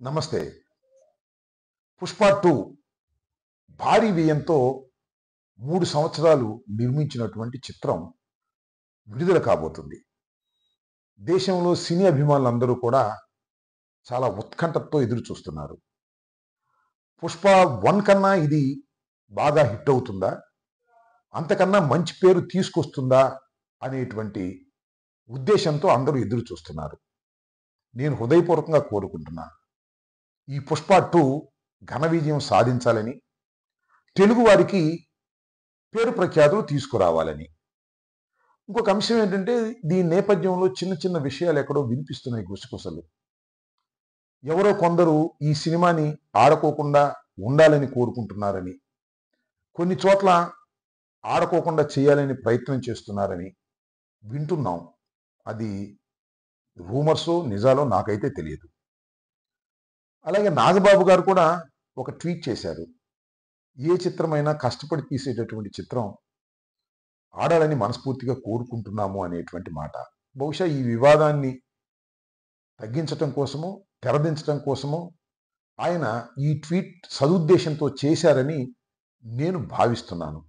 నమస్తే. 'పుష్ప 2' భారీ వ్యయంతో 3 సంవత్సరాలు నిర్మించినటువంటి చిత్రం విడుదల కాబోతుంది. దేశంలో సినీ అభిమానులందరూ కూడా చాలా ఉత్కంఠతో ఎదురు చూస్తున్నారు. 'పుష్ప 1' కన్నా ఇది బాగా హిట్ అవుతుందా? అంతకన్నా మంచి పేరు తీసుకొస్తుందా? అనేటువంటి ఉద్దేశంతో అందరూ ఎదురు చూస్తున్నారు. నేను హృదయపూర్వకంగా కోరుకుంటున్నా. ఈ 'పుష్ప 2' ఘన విజయం సాధించాలని, తెలుగు వారికి పేరు ప్రఖ్యాతులు తీసుకురావాలని. ఇంకొక అంశం ఏంటంటే, దీని నేపథ్యంలో చిన్న చిన్న విషయాలు ఎక్కడో వినిపిస్తున్నాయి గుసగుసలు. ఎవరో కొందరు ఈ సినిమాని ఆడుకోకుండా ఉండాలని కోరుకుంటున్నారని, కొన్ని చోట్ల ఆడుకోకుండా చేయాలని ప్రయత్నం చేస్తున్నారని వింటున్నాం. అది రూమర్సో, నిజాలో నాకైతే తెలియదు. అలాగే నాగబాబు గారు కూడా ఒక ట్వీట్ చేశారు. ఏ చిత్రమైనా కష్టపడి తీసేటటువంటి చిత్రం ఆడాలని మనస్ఫూర్తిగా కోరుకుంటున్నాము అనేటువంటి మాట. బహుశా ఈ వివాదాన్ని తగ్గించటం కోసమో, తెరదించటం కోసమో ఆయన ఈ ట్వీట్ సదుద్దేశంతో చేశారని నేను భావిస్తున్నాను.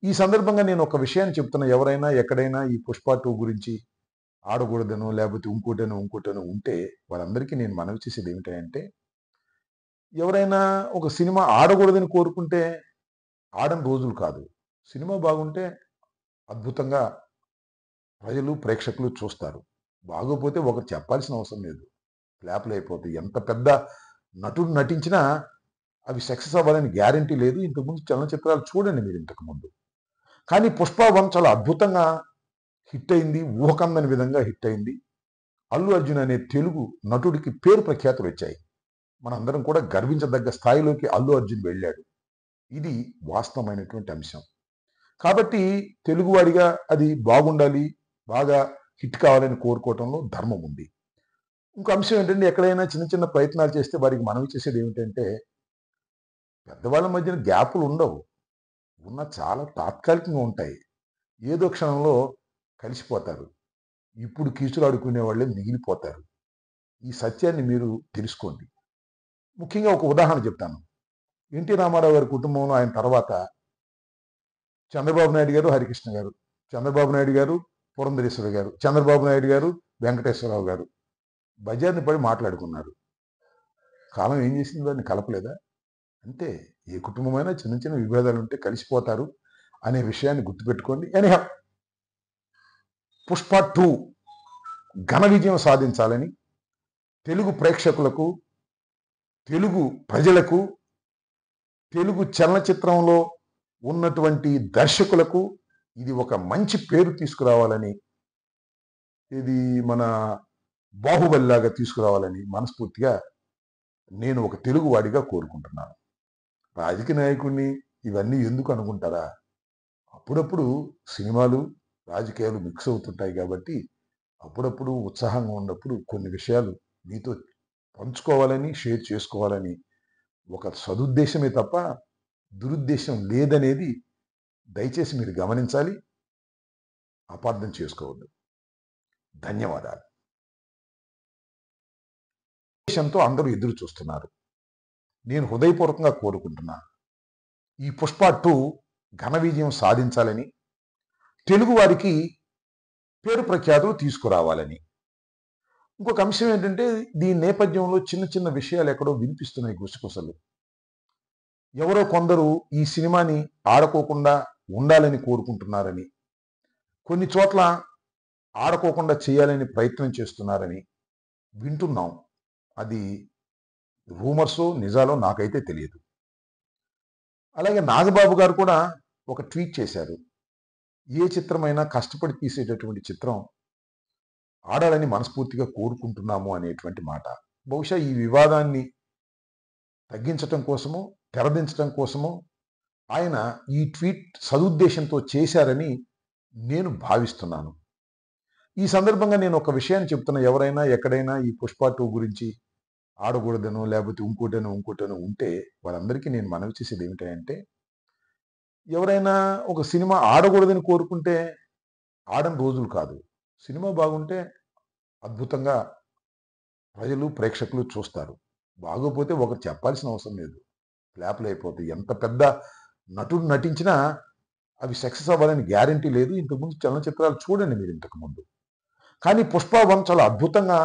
ఈ సందర్భంగా నేను ఒక విషయాన్ని చెప్తున్నా. ఎవరైనా ఎక్కడైనా ఈ 'పుష్ప 2' గురించి ఆడకూడదనో, లేకపోతే ఇంకోటనో ఉంటే వాళ్ళందరికీ నేను మనవి చేసేది ఏమిటంటే, ఎవరైనా ఒక సినిమా ఆడకూడదని కోరుకుంటే ఆడని రోజులు కాదు. సినిమా బాగుంటే అద్భుతంగా ప్రజలు, ప్రేక్షకులు చూస్తారు. బాగోపోతే ఒకరు చెప్పాల్సిన అవసరం లేదు. ఫ్లాపులయిపోతాయి. ఎంత పెద్ద నటుడు నటించినా అవి సక్సెస్ అవ్వాలని గ్యారంటీ లేదు. ఇంతకుముందు చలనచిత్రాలు చూడండి మీరు ఇంతకుముందు. కానీ 'పుష్ప 1' చాలా అద్భుతంగా హిట్ అయింది. ఊహకందని విధంగా హిట్ అయింది. అల్లు అర్జున్ అనే తెలుగు నటుడికి పేరు ప్రఖ్యాతులొచ్చాయి. మనందరం కూడా గర్వించదగ్గ స్థాయిలోకి అల్లు అర్జున్ వెళ్ళాడు. ఇది వాస్తవమైనటువంటి అంశం. కాబట్టి తెలుగువాడిగా అది బాగుండాలి, బాగా హిట్ కావాలని కోరుకోవటంలో ధర్మం ఉంది. ఇంకో అంశం ఏంటంటే, ఎక్కడైనా చిన్న చిన్న ప్రయత్నాలు చేస్తే వారికి మనవి చేసేది ఏమిటంటే, పెద్దవాళ్ళ మధ్యన గ్యాపులు ఉండవు. ఉన్న చాలా తాత్కాలికంగా ఉంటాయి. ఏదో క్షణంలో కలిసిపోతారు. ఇప్పుడు కీచులాడుకునే వాళ్ళే మిగిలిపోతారు. ఈ సత్యాన్ని మీరు తెలుసుకోండి. ముఖ్యంగా ఒక ఉదాహరణ చెప్తాను. ఎన్టీ రామారావు గారి కుటుంబంలో ఆయన తర్వాత చంద్రబాబు నాయుడు గారు, హరికృష్ణ గారు. చంద్రబాబు నాయుడు గారు, పురంధరేశ్వరి గారు. చంద్రబాబు నాయుడు గారు, వెంకటేశ్వరరావు గారు. బజార్‌ని పడి మాట్లాడుకున్నారు. కాలం ఏం చేసింది వారిని కలపలేదా? అంతే. ఏ కుటుంబమైనా చిన్న చిన్న విభేదాలుంటే కలిసిపోతారు అనే విషయాన్ని గుర్తుపెట్టుకోండి. ఎనీహౌ 'పుష్ప 2' ఘన విజయం సాధించాలని తెలుగు ప్రేక్షకులకు, తెలుగు ప్రజలకు, తెలుగు చలనచిత్రంలో ఉన్నటువంటి దర్శకులకు ఇది ఒక మంచి పేరు తీసుకురావాలని, ఇది మన 'బాహుబలిలాగా' తీసుకురావాలని మనస్ఫూర్తిగా నేను ఒక తెలుగువాడిగా కోరుకుంటున్నాను. రాజకీయ నాయకుడిని ఇవన్నీ ఎందుకు అనుకుంటారా? అప్పుడప్పుడు సినిమాలు, రాజకీయాలు మిక్స్ అవుతుంటాయి కాబట్టి, అప్పుడప్పుడు ఉత్సాహంగా ఉన్నప్పుడు కొన్ని విషయాలు మీతో పంచుకోవాలని, షేర్ చేసుకోవాలని ఒక సదుద్దేశమే తప్ప, దురుద్దేశం లేదనేది దయచేసి మీరు గమనించాలి. అపార్థం చేసుకోవద్దు. ధన్యవాదాలు. దేశంతో అందరూ ఎదురు చూస్తున్నారు. నేను హృదయపూర్వకంగా కోరుకుంటున్నా. ఈ 'పుష్ప 2' ఘన విజయం సాధించాలని, తెలుగు వారికి పేరు ప్రఖ్యాతులు తీసుకురావాలని. ఇంకొక అంశం ఏంటంటే, దీని నేపథ్యంలో చిన్న చిన్న విషయాలు ఎక్కడో వినిపిస్తున్నాయి గుసగుసలు. ఎవరో కొందరు ఈ సినిమాని ఆడుకోకుండా ఉండాలని కోరుకుంటున్నారని, కొన్ని చోట్ల ఆడుకోకుండా చేయాలని ప్రయత్నం చేస్తున్నారని వింటున్నాం. అది రూమర్సో, నిజాలో నాకైతే తెలియదు. అలాగే నాగబాబు గారు కూడా ఒక ట్వీట్ చేశారు. ఏ చిత్రమైనా కష్టపడి తీసేటటువంటి చిత్రం ఆడాలని మనస్ఫూర్తిగా కోరుకుంటున్నాము అనేటువంటి మాట. బహుశా ఈ వివాదాన్ని తగ్గించటం కోసమో, తెరదించటం కోసమో ఆయన ఈ ట్వీట్ సదుద్దేశంతో చేశారని నేను భావిస్తున్నాను. ఈ సందర్భంగా నేను ఒక విషయాన్ని చెప్తున్నా. ఎవరైనా ఎక్కడైనా ఈ 'పుష్ప 2' గురించి ఆడకూడదనో, లేకపోతే ఇంకోటనో ఉంటే వాళ్ళందరికీ నేను మనవి చేసేది ఏమిటంటే, ఎవరైనా ఒక సినిమా ఆడకూడదని కోరుకుంటే ఆడని రోజులు కాదు. సినిమా బాగుంటే అద్భుతంగా ప్రజలు ప్రేక్షకులు చూస్తారు. బాగోపోతే ఒకరు చెప్పాల్సిన అవసరం లేదు. ఫ్లాపులు అయిపోతాయి. ఎంత పెద్ద నటుడు నటించినా అవి సక్సెస్ అవ్వాలని గ్యారంటీ లేదు. ఇంతకుముందు చలనచిత్రాలు చూడండి మీరు ఇంతకుముందు. కానీ 'పుష్ప 1' చాలా అద్భుతంగా